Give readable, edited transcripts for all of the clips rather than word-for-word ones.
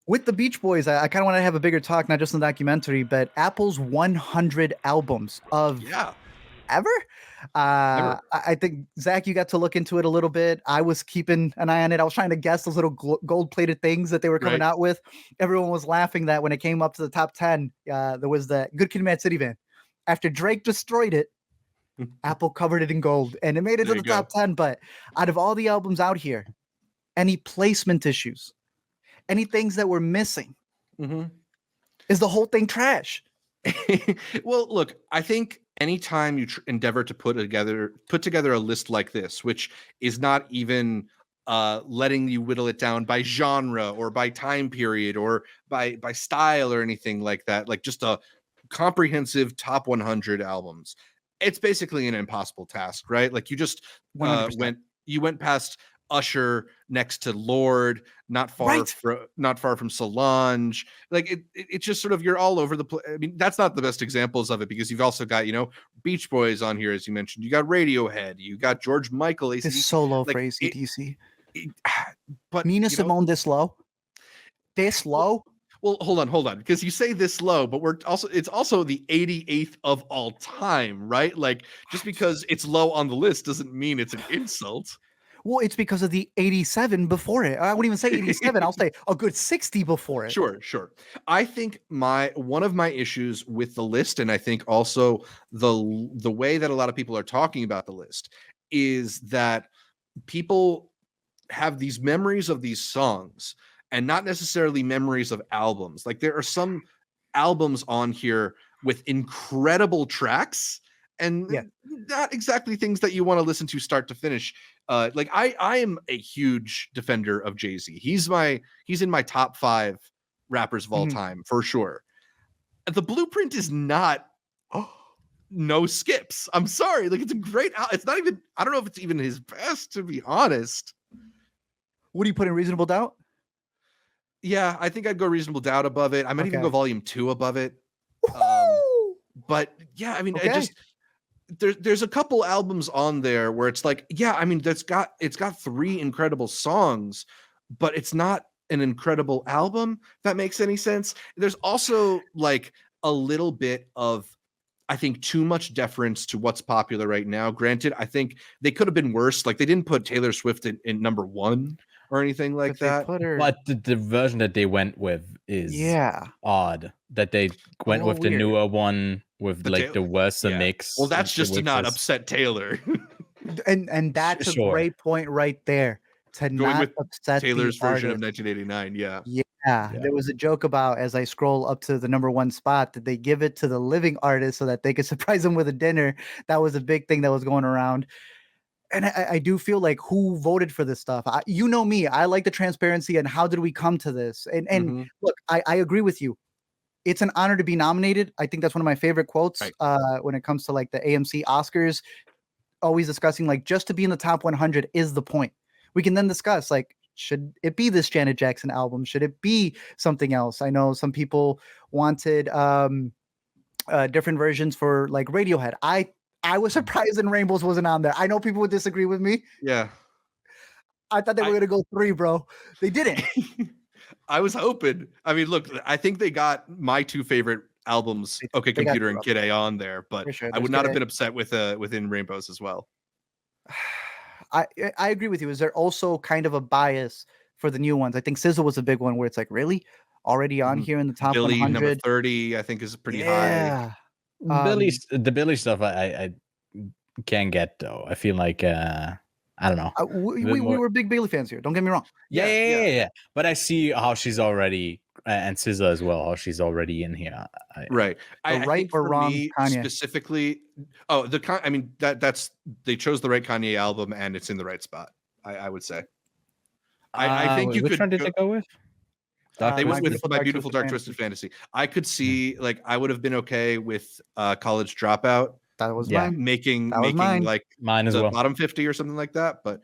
With the Beach Boys, I kind of want to have a bigger talk, not just in the documentary, but Apple's 100 albums of Yeah, ever. never. I think Zach, you got to look into it a little bit. I was keeping an eye on it. I was trying to guess those little gold-plated things that they were coming Right. out with. Everyone was laughing that when it came up to the top 10, there was the Good Kid, Mad City van. After Drake destroyed it, Apple covered it in gold, and it made it There to you the go. top 10. But out of all the albums out here, any placement issues, any things that were missing, Mhm. is the whole thing trash? Well, look, I think anytime you endeavor to put together a list like this, which is not even letting you whittle it down by genre or by time period or by style or anything like that, like just a comprehensive top 100 albums, it's basically an impossible task, right? Like you just 100%. went past Usher next to Lord, Right. not far from Solange. Like it's just sort of, you're all over the place. I mean, that's not the best examples of it because you've also got, Beach Boys on here, as you mentioned. You got Radiohead, you got George Michael, This AC/DC. solo for Like AC/DC. it but Nina Simone this low? This well, low? well, hold on, because you say this low, but it's also the 88th of all time, right? Like, just because it's low on the list doesn't mean it's an insult. Well, it's because of the 87 before it. I wouldn't even say 87. I'll say a good 60 before it. Sure, sure. I think my one of my issues with the list, and I think also the way that a lot of people are talking about the list, is that people have these memories of these songs and not necessarily memories of albums. Like, there are some albums on here with incredible tracks Yeah. and not exactly things that you want to listen to start to finish. Like, I am a huge defender of Jay-Z. He's in my top 5 rappers of all Mhm. time for sure. The Blueprint is not no skips. I'm sorry. Like, it's a great it's not even, I don't know if it's even his best, to be honest. What do you put in Reasonable Doubt? Yeah, I think I'd go Reasonable Doubt above it. I might even go Okay. Volume 2 above it. Um, Woohoo! but yeah, I mean, it Okay. just there's a couple albums on there where it's like, yeah, I mean, it's got 3 incredible songs, but it's not an incredible album, if that makes any sense. There's also like a little bit of, I think, too much deference to what's popular right now. Granted, I think they could have been worse. Like, they didn't put Taylor Swift in number 1 or anything like But they that. put her. But the version that they went with is Yeah. odd. That they A went little with the weird. newer one with The like Taylor, the worse yeah. mix. Well, that's just to which not is upset Taylor. And that's a sure. great point right there. To Going not with upset the Taylor's version of artist. 1989, yeah. Yeah. Yeah. There was a joke about, as I scroll up to the number 1 spot, that they give it to the living artist so that they could surprise him with a dinner. That was a big thing that was going around. And I do feel like, who voted for this stuff? You know me, I like the transparency and how did we come to this? And Mhm. look, I agree with you. It's an honor to be nominated. I think that's one of my favorite quotes Right. when it comes to like the AMC Oscars, always discussing like, just to be in the top 100 is the point. We can then discuss like, should it be this Janet Jackson album? Should it be something else? I know some people wanted different versions for like Radiohead. I was surprised that Rainbows wasn't on there. I know people would disagree with me. Yeah. I thought they were I gonna go 3, bro. They didn't. I was hoping. I mean, look, I think they got my 2 favorite albums, OK They got Computer 2 and up Kid there A, on there, but for sure. I There's would not Kid have A. been upset with within Rainbows as well. I agree with you. Is there also kind of a bias for the new ones? I think Sizzle was a big one where it's like, really? Already on Mhm. here in the top Billy, number 100? 30, I think, is pretty high. Yeah. Um, The Billy stuff I can't get though. I feel like I don't know. we A bit we more. were big Bailey fans here. Don't get me wrong. Yeah. But I see how she's already and SZA as well. How she's already in here. Right. The I right think or for wrong me Kanye. specifically, I mean, that's they chose the right Kanye album and it's in the right spot, I would say. I think you Which could one did go, they go with? they went My with Beautiful My Dark Beautiful Twisted Dark Fantasy. Twisted Fantasy. I could see, like, I would have been okay with College Dropout That was Yeah. mine. making That was mine. like Mine as the well. bottom 50 or something like that, but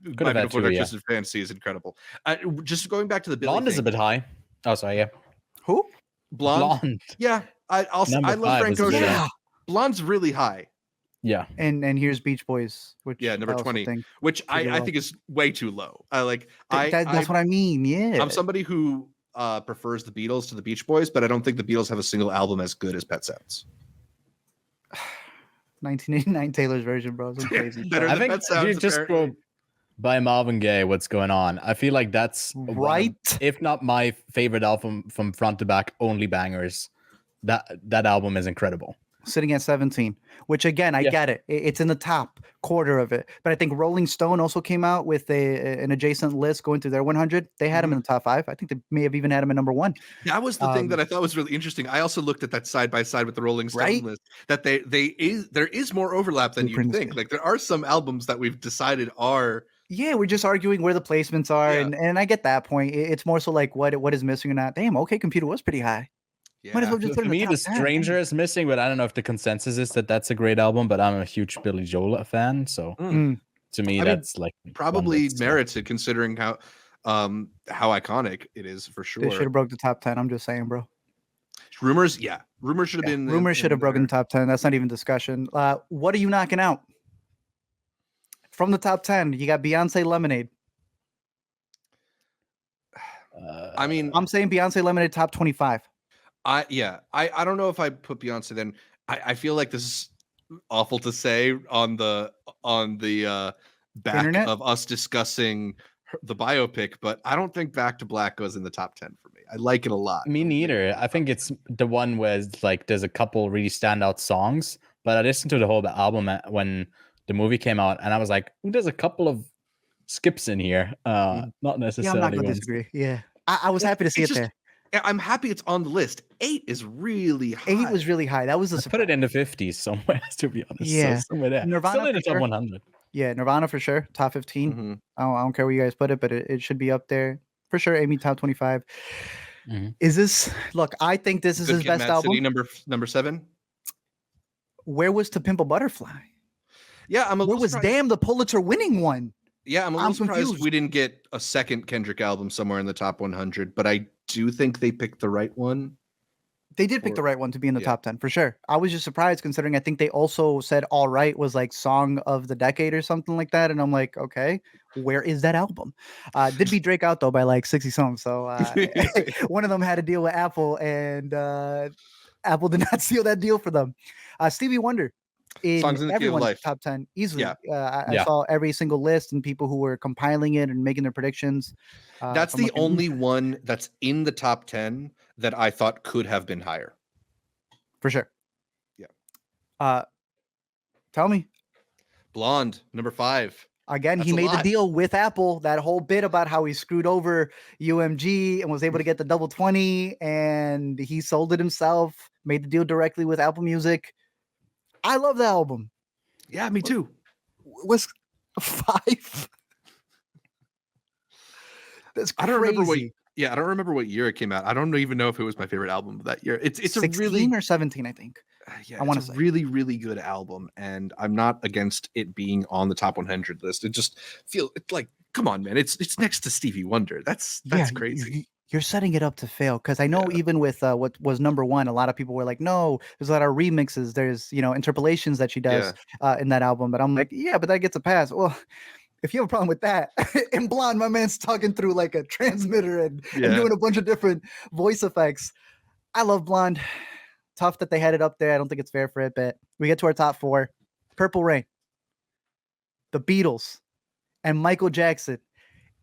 Could My have had Beautiful 2, Dark yeah. Twisted Fantasy is incredible. Just going back to the Billy Blonde is a thing, bit high. Oh, sorry, yeah. Who? Blonde, Blonde. yeah, Number I love 5 Frank is a bit Ocean. Yeah. Blonde's really high. Yeah. And here's Beach Boys, which Yeah, I number also 20, think which pretty I low. think is way too low. I like That's what I mean. Yeah. I'm somebody who prefers the Beatles to the Beach Boys, but I don't think the Beatles have a single album as good as Pet Sounds. 1989 Taylor's version, bro. Some crazy Better stuff. than Pet Sounds, just apparently. go by Marvin Gaye, What's Going On. I feel like that's one of, Right? if not my favorite album from front to back, only bangers. That album is incredible. Sitting at 17, which again, I Yeah. get it. It's in the top quarter of it. But I think Rolling Stone also came out with an adjacent list going through their 100. They had him in the top 5. I think they may have even had him at number 1. That was the thing that I thought was really interesting. I also looked at that side by side with the Rolling Stone Right? list. That there is more overlap than you'd think. Like there are some albums that we've decided are. Yeah, we're just arguing where the placements are, Yeah. and I get that point. It's more so like what is missing or not. Damn, OK Computer was pretty high. Might as well just For put it in me, the The top 10. Stranger is missing, but I don't know if the consensus is that that's a great album. But I'm a huge Billy Joel fan, so to me, that's like probably merits it considering how iconic it is for sure. They should have broke the top 10. I'm just saying, bro. Rumors, Rumors should have been. Rumors should have broken the top 10. That's not even discussion. What are you knocking out? From the top 10, you got Beyonce Lemonade. I mean, I'm saying Beyonce Lemonade top 25. I don't know if I put Beyonce then. I feel like this is awful to say on the back Internet? of us discussing the biopic, but I don't think Back to Black goes in the top 10 for me. I like it a lot. Me neither. I think it's the one where it's like there's a couple really standout songs, but I listened to the whole album when the movie came out, and I was like, "Ooh, there's a couple of skips in here." Not necessarily. Yeah, I'm not going to disagree. Yeah, I was happy to see it there. I'm happy it's on the list. 8 is really high. 8 was really high. That was a put it in the 50s somewhere, to be honest. Yeah, so somewhere there. Nirvana Still in the for top sure. 100. Yeah, Nirvana for sure. Top 15. I don't care where you guys put it, but it should be up there for sure. Amy top 25. Is this? Look, I think this is his best Mad album. City, number 7. Where was To Pimp a Butterfly? Yeah, I'm a Where little was surprised. Damn the Pulitzer winning one? Yeah, I'm a little surprised confused. we didn't get a second Kendrick album somewhere in the top 100, but I do think they picked the right one. They did pick the right one to be in the top 10 for sure. I was just surprised considering I think they also said All Right was like song of the decade or something like that. And I'm like, okay, where is that album? Did beat Drake out though by like 60 something. So one of them had a deal with Apple and Apple did not seal that deal for them. Stevie Wonder Songs in the Key of everyone's Life. top 10 easily. Yeah. I saw every single list and people who were compiling it and making their predictions. That's the only one that's in the top 10 that I thought could have been higher. For sure. Yeah. Tell me. Blonde, number 5. Again, That's he a made lot. the deal with Apple, that whole bit about how he screwed over UMG and was able to get the double 20 and he sold it himself, made the deal directly with Apple Music. I love the album. Yeah, me too. Was 5? That's crazy. I don't remember what year it came out. I don't even know if it was my favorite album of that year. It's a 16 really or 17, I think. Yeah, I want to it's a say really, really good album, and I'm not against it being on the top 100 list. It just it's like, come on, man, it's next to Stevie Wonder. That's crazy. You're setting it up to fail because I know even with what was number 1, a lot of people were like, no, there's a lot of remixes. There's interpolations that she does in that album, but I'm like, yeah, but that gets a pass. Well, if you have a problem with that, in Blonde, my man's talking through like a transmitter and doing a bunch of different voice effects. I love Blonde. Tough that they had it up there. I don't think it's fair for it, but we get to our top 4. Purple Rain, the Beatles, and Michael Jackson.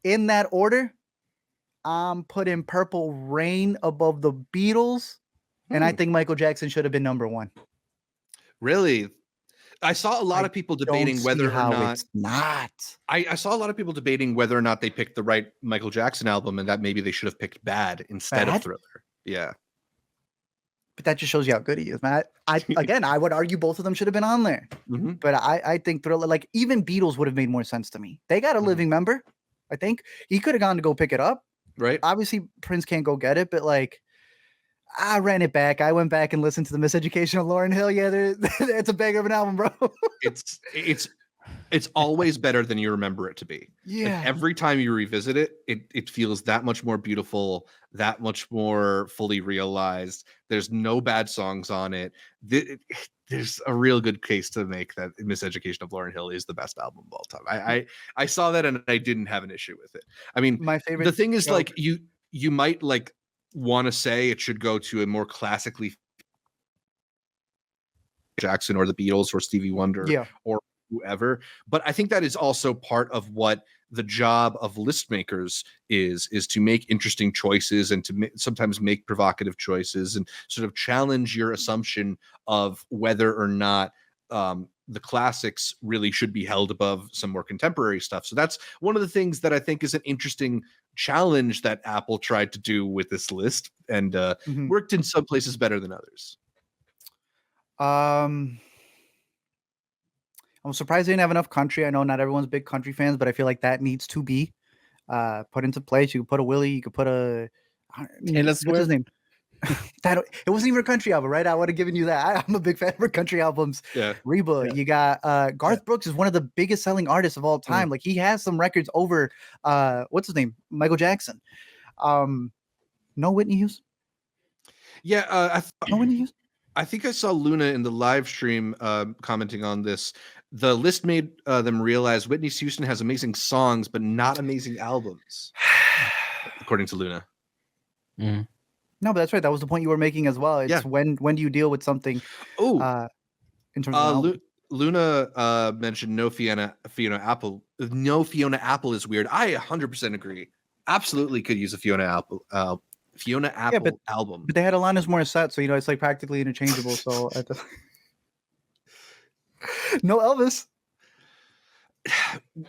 In that order, I'm putting Purple Rain above the Beatles, and I think Michael Jackson should have been number 1. Really? I saw a lot of people debating whether or not it's not. I saw a lot of people debating whether or not they picked the right Michael Jackson album and that maybe they should have picked Bad instead of Thriller. Yeah. But that just shows you how good he is, man. Again, I would argue both of them should have been on there. But I think Thriller, like even Beatles would have made more sense to me. They got a living member. I think he could have gone to go pick it up. Right. Obviously, Prince can't go get it, but like I ran it back. I went back and listened to the Miseducation of Lauryn Hill. Yeah, it's a banger of an album, bro. It's always better than you remember it to be. Yeah. Like every time you revisit it, it feels that much more beautiful, that much more fully realized. There's no bad songs on it. There's a real good case to make that Miseducation of Lauryn Hill is the best album of all time. I saw that and I didn't have an issue with it. I mean, my favorite. The thing is, like you might like want to say it should go to a more classically Jackson or the Beatles or Stevie Wonder Yeah. or whoever. But I think that is also part of what the job of list makers is to make interesting choices and to sometimes make provocative choices and sort of challenge your assumption of whether or not the classics really should be held above some more contemporary stuff. So that's one of the things that I think is an interesting challenge that Apple tried to do with this list, and worked in some places better than others. I'm surprised they didn't have enough country. I know not everyone's big country fans, but I feel like that needs to be put into place. You could put a Willie, you could put a Taylor what's his name? That it wasn't even a country album, right? I would have given you that. I'm a big fan of country albums. Yeah. Reba, Yeah. you got Garth Brooks is one of the biggest selling artists of all time. Like he has some records over what's his name? Michael Jackson. No Whitney Houston. Yeah, No Whitney Houston. I think I saw Luna in the live stream commenting on this. The list made them realize Whitney Houston has amazing songs, but not amazing albums, according to Luna. Mm. No, but that's right. That was the point you were making as well. It's when do you deal with something? Oh, in terms of Luna mentioned no Fiona Apple. No Fiona Apple is weird. I 100% agree. Absolutely could use a Fiona Apple album. But they had Alanis Morissette, so it's like practically interchangeable. So no Elvis.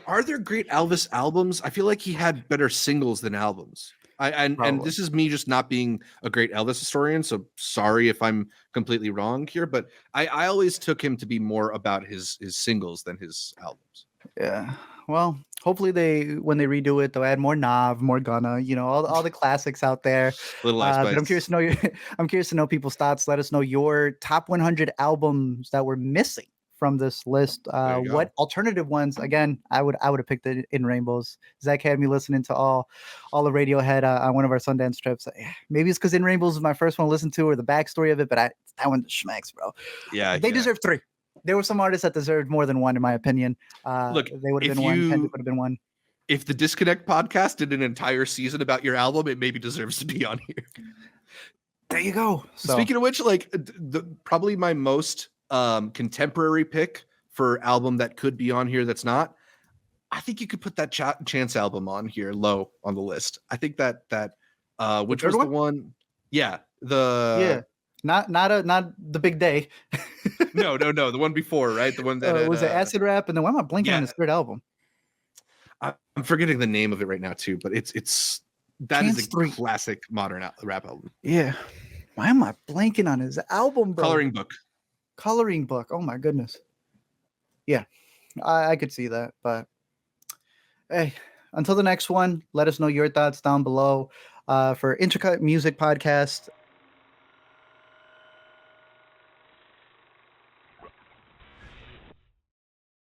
Are there great Elvis albums? I feel like he had better singles than albums. And this is me just not being a great Elvis historian, so sorry if I'm completely wrong here, but I always took him to be more about his singles than his albums. Yeah. Well, hopefully when they redo it, they'll add more Nav, more Gunna, all the classics out there. Little but I'm curious to know I'm curious to know people's thoughts. Let us know your top 100 albums that were missing from this list. What alternative ones? Again, I would have picked it In Rainbows. Zach had me listening to all the Radiohead on one of our Sundance trips. Maybe it's because In Rainbows is my first one to listen to, or the backstory of it, but that one schmacks, bro. Yeah, they deserve 3. There were some artists that deserved more than 1, in my opinion. Look, they would have been 1. Kendrick would have been 1. If the Disconnect podcast did an entire season about your album, it maybe deserves to be on here. There you go. So. Speaking of which, like probably my most contemporary pick for album that could be on here that's not, I think you could put that Chance album on here low on the list. I think that which was the one? Yeah, not the Big Day. no, the one before, right? The one that was it Acid Rap, and then why am I blanking on his third album? I'm forgetting the name of it right now too, but it's that Chance is a classic modern rap album. Yeah, why am I blanking on his album, bro? Coloring Book. Oh my goodness. Yeah, I could see that, but hey, until the next one, let us know your thoughts down below. For Intercut Music Podcast,